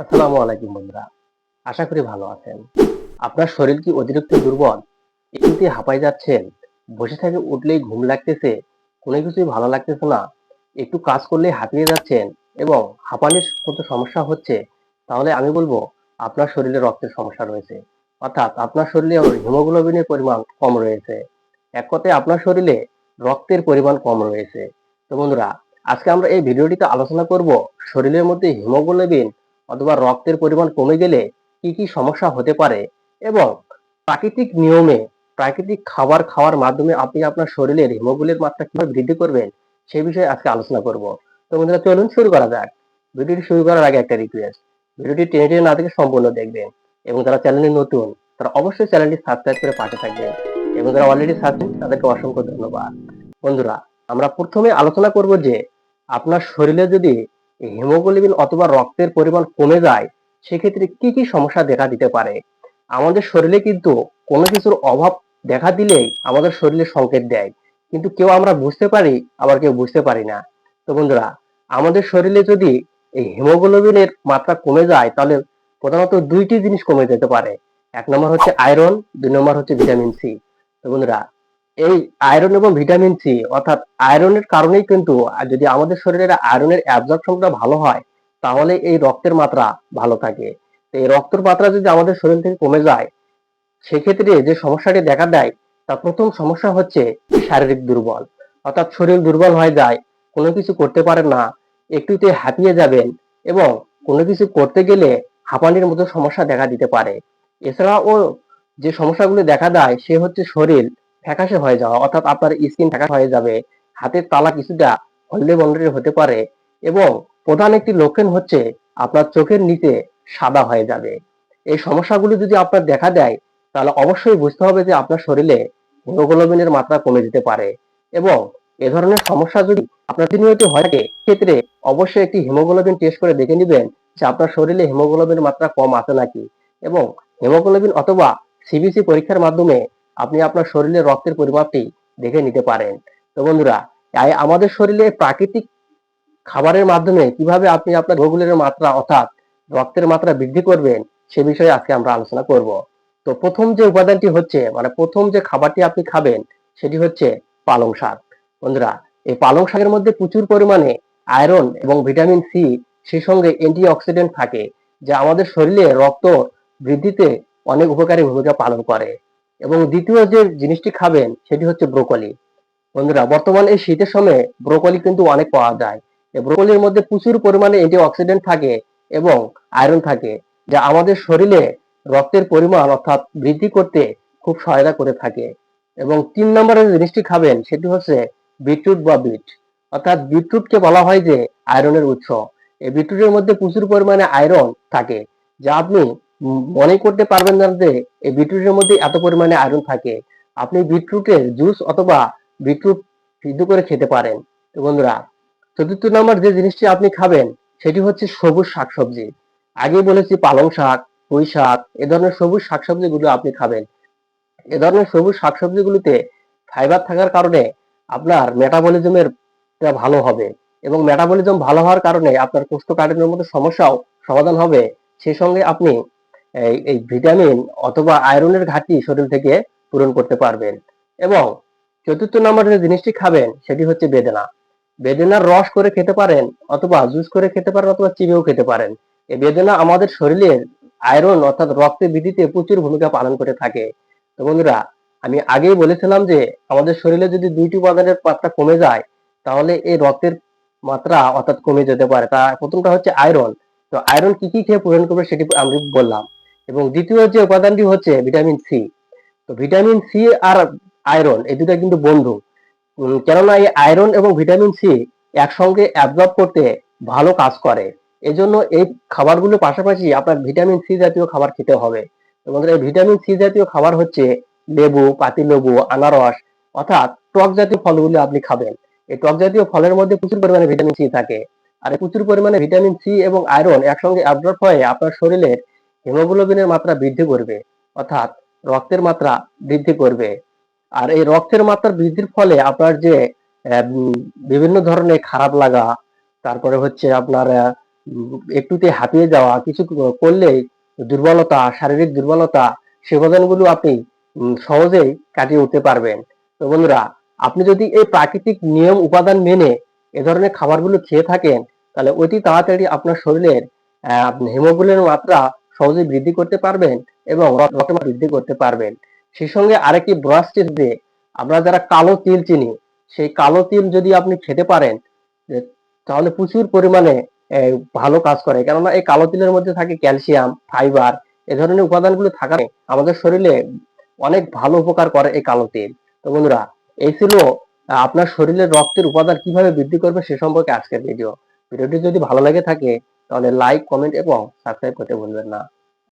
আসসালামু আলাইকুম বন্ধুরা। আশা করি ভালো আছেন। আপনার শরীর কি অতিরিক্ত দুর্বল? একটুতে হাঁপায় যাচ্ছেন? বসে থেকে উঠলেই ঘুম লাগতেছে? কোনো কিছুই ভালো লাগতেছে না? একটু কাজ করলেই হাঁপিয়ে যাচ্ছেন এবং হাঁপানির মতো সমস্যা হচ্ছে? তাহলে আমি বলবো আপনার শরীরে রক্তের সমস্যা রয়েছে। অর্থাৎ আপনার শরীরে হিমোগ্লোবিনের পরিমাণ কম রয়েছে। এক কথায় আপনার শরীরে রক্তের পরিমাণ কম রয়েছে। তো বন্ধুরা, আজকে আমরা এই ভিডিওটিতে আলোচনা করব শরীরের মধ্যে হিমোগ্লোবিন অথবা রক্তের পরিমাণ কমে গেলে কি কি সমস্যা হতে পারে এবং প্রাকৃতিক নিয়মে প্রাকৃতিক খাবার খাওয়ার মাধ্যমে আপনি আপনার শরীরের হিমোগ্লোবিনের মাত্রা কিভাবে বৃদ্ধি করবেন সেই বিষয়ে আজকে আলোচনা করব। তো বন্ধুরা, চলুন শুরু করা যাক। ভিডিওটি শুরু করার আগে একটা রিকোয়েস্ট, ভিডিওটি টেনে টেনে না দেখে সম্পূর্ণ দেখবেন এবং যারা চ্যানেলে নতুন তারা অবশ্যই চ্যানেলটি সাবস্ক্রাইব করে পাশে থাকবেন এবং যারা অলরেডি সাবস্ক্রাইব তাদেরকে অসংখ্য ধন্যবাদ। বন্ধুরা, আমরা প্রথমে আলোচনা করব যে আপনার শরীরে যদি হিমোগ্লোবিন অথবা রক্তের পরিমাণ কমে যায় সেক্ষেত্রে কি কি সমস্যা দেখা দিতে পারে। আমাদের শরীরে কিন্তু কোনো কিছুর অভাব দেখা দিলেই আমাদের শরীরে সংকেত দেয়, কিন্তু কেউ আমরা বুঝতে পারি আবার কেউ বুঝতে পারি না। তো বন্ধুরা, আমাদের শরীরে যদি এই হিমোগ্লোবিনের মাত্রা কমে যায় তাহলে প্রধানত দুইটি জিনিস কমে যেতে পারে। এক নম্বর হচ্ছে আয়রন, দুই নম্বর হচ্ছে ভিটামিন সি। তো বন্ধুরা, এই আয়রন এবং ভিটামিন সি অর্থাৎ আয়রনের কারণেই কিন্তু যদি আমাদের শরীরের আয়রনের অ্যাবজর্পশনটা ভালো হয় তাহলে এই রক্তের মাত্রা ভালো থাকে। তো এই রক্তের মাত্রা যদি আমাদের শরীর থেকে কমে যায় সেক্ষেত্রে যে সমস্যাটি দেখা দেয় তার প্রথম সমস্যা হচ্ছে শারীরিক দুর্বল। অর্থাৎ শরীর দুর্বল হয়ে যায়, কোনো কিছু করতে পারেন না, একটুতে হাঁপিয়ে যাবেন এবং কোনো কিছু করতে গেলে হাঁপানির মতো সমস্যা দেখা দিতে পারে। এছাড়াও যে সমস্যাগুলো দেখা দেয় সে হচ্ছে শরীর ফ্যাকাশে হয়ে যাওয়া, অর্থাৎ আপনার স্কিন ফ্যাকাশে হয়ে যাবে, হাতের তালা কিছুটা হলদে বর্ণের হতে পারে এবং প্রধান একটি লক্ষণ হচ্ছে আপনার চোখের নিচে সাদা হয়ে যাবে। এই সমস্যাগুলো যদি আপনার দেখা দেয় তাহলে অবশ্যই বুঝতে হবে যে আপনার শরীরে হিমোগ্লোবিনের মাত্রা কমে যেতে পারে এবং এ ধরনের সমস্যা যদি আপনার প্রতিনিয়ত হয়ে থাকে ক্ষেত্রে অবশ্যই একটি হিমোগ্লোবিন টেস্ট করে দেখে নেবেন যে আপনার শরীরে হিমোগ্লোবিনের মাত্রা কম আছে নাকি এবং হিমোগ্লোবিন অথবা সিবিসি পরীক্ষার মাধ্যমে আপনি আপনার শরীরের রক্তের পরিমাপটি দেখে নিতে পারেন। তো বন্ধুরা, তাই আমাদের শরীরে প্রাকৃতিক খাবারের মাধ্যমে কিভাবে আপনি আপনার হিমোগ্লোবিনের মাত্রা অর্থাৎ রক্তের মাত্রা বৃদ্ধি করবেন সে বিষয়ে আজকে আমরা আলোচনা করব। তো প্রথম যে উপাদানটি হচ্ছে প্রথম যে খাবারটি আপনি খাবেন সেটি হচ্ছে পালং শাক। বন্ধুরা, এই পালং শাকের মধ্যে প্রচুর পরিমাণে আয়রন এবং ভিটামিন সি, সেই সঙ্গে অ্যান্টিঅক্সিডেন্ট থাকে যা আমাদের শরীরে রক্ত বৃদ্ধিতে অনেক উপকারী ভূমিকা পালন করে। এবং দ্বিতীয় যে জিনিসটি খাবেন সেটি হচ্ছে ব্রোকলি। বন্ধুরা, বর্তমানে এই শীতের সময় ব্রোকলি কিন্তু অনেক পাওয়া যায়। এই ব্রোকলির মধ্যে প্রচুর পরিমাণে অ্যান্টিঅক্সিডেন্ট থাকে এবং আয়রন থাকে যা আমাদের শরীরে রক্তের পরিমাণ অর্থাৎ বৃদ্ধি করতে খুব সহায়তা করে থাকে। এবং ৩ নম্বরের যে জিনিসটি খাবেন সেটি হচ্ছে বিটরুট বা বিট। অর্থাৎ বিটরুটকে বলা হয় যে আয়রনের উৎস। এই বিটরুটের মধ্যে প্রচুর পরিমাণে আয়রন থাকে যা আপনি মনে করতে পারবেন না যে এই বিটরুটের মধ্যে এত পরিমাণে আয়রন থাকে। আপনি বিটরুটের জুস অথবা বিটরুট সিদ্ধ করে খেতে পারেন। তো বন্ধুরা, চতুর্থ নম্বর যে জিনিসটি আপনি খাবেন সেটি হচ্ছে সবুজ শাকসবজি। আগে বলেছি পালং শাক, পুঁই শাক, এ ধরনের সবুজ শাকসবজিগুলো আপনি খাবেন। এ ধরনের সবুজ শাকসবজিগুলোতে ফাইবার থাকার কারণে আপনার মেটাবলিজমের ভালো হবে এবং মেটাবলিজম ভালো হওয়ার কারণে আপনার কোষ্ঠকাঠিন্যের মতো সমস্যাও সমাধান হবে। সেই সঙ্গে আপনি এই ভিটামিন অথবা আয়রনের ঘাটতি শরীর থেকে পূরণ করতে পারবেন। এবং চতুর্থ নম্বর যে জিনিসটি খাবেন সেটি হচ্ছে বেদানা। বেদানার রস করে খেতে পারেন অথবা জুস করে খেতে পারেন অথবা চিবিয়েও খেতে পারেন। এই বেদানা আমাদের শরীরের আয়রন অর্থাৎ রক্তে বৃদ্ধিতে প্রচুর ভূমিকা পালন করে থাকে। তো বন্ধুরা, আমি আগেই বলেছিলাম যে আমাদের শরীরে যদি দুইটি উপাদানের মাত্রা কমে যায় তাহলে এই রক্তের মাত্রা অর্থাৎ কমে যেতে পারে। তা প্রথমটা হচ্ছে আয়রন। তো আয়রন কি কি খেয়ে পূরণ করবে সেটি আমি বললাম। এবং দ্বিতীয় যে উপাদানটি হচ্ছে ভিটামিন সি। তো ভিটামিন সি আর আয়রন এই দুটা কিন্তু বন্ধু। কেননা এই আয়রন এবং ভিটামিন সি একসঙ্গে অ্যাবজর্ব করতে ভালো কাজ করে। এজন্য এই খাবারগুলোর পাশাপাশি আপনার ভিটামিন সি জাতীয় খাবার খেতে হবে। তো বন্ধুরা, এই ভিটামিন সি জাতীয় খাবার হচ্ছে লেবু, পাতিলেবু, আনারস অর্থাৎ টক জাতীয় ফলগুলো আপনি খাবেন। এই টক জাতীয় ফলের মধ্যে প্রচুর পরিমাণে ভিটামিন সি থাকে। আর এই প্রচুর পরিমাণে ভিটামিন সি এবং আয়রন একসঙ্গে অ্যাবজর্ব হয়ে আপনার শরীরের হিমোগ্লোবিনের মাত্রা বৃদ্ধি করবে অর্থাৎ রক্তের মাত্রা বৃদ্ধি করবে। আর এই রক্তের মাত্রা বৃদ্ধির ফলে আপনার যে বিভিন্ন ধরনের খারাপ লাগা, তারপরে হচ্ছে আপনার একটুতে হাঁপিয়ে যাওয়া, কিছু করলেই দুর্বলতা, শারীরিক দুর্বলতা, সে উপাদানগুলো আপনি সহজেই কাটিয়ে উঠতে পারবেন। তো বন্ধুরা, আপনি যদি এই প্রাকৃতিক নিয়ম উপাদান মেনে এ ধরনের খাবারগুলো খেয়ে থাকেন, তাহলে অতি তাড়াতাড়ি আপনার শরীরের হিমোগ্লোবিনের মাত্রা সহজেই বৃদ্ধি করতে পারবেন এবং রক্তের মাত্রা বৃদ্ধি করতে পারবেন। সেই সঙ্গে আরেকটি ব্রাস টিপস যে, আমরা যারা কালো তিল চিনি, সেই কালো তিল যদি আপনি খেতে পারেন, তাহলে প্রচুর পরিমাণে ভালো কাজ করে। কেননা এই কালো তিলের মধ্যে থাকে ক্যালসিয়াম, ফাইবার, এ ধরনের উপাদানগুলো থাকায় আমাদের শরীরে অনেক ভালো উপকার করে এই কালো তিল। তো বন্ধুরা, এই ছিল আপনার শরীরের রক্তের উপাদান কিভাবে বৃদ্ধি করবে সে সম্পর্কে আজকের ভিডিও। ভিডিওটি যদি ভালো লেগে থাকে তাহলে লাইক, কমেন্ট এবং সাবস্ক্রাইব করতে ভুলবেন না।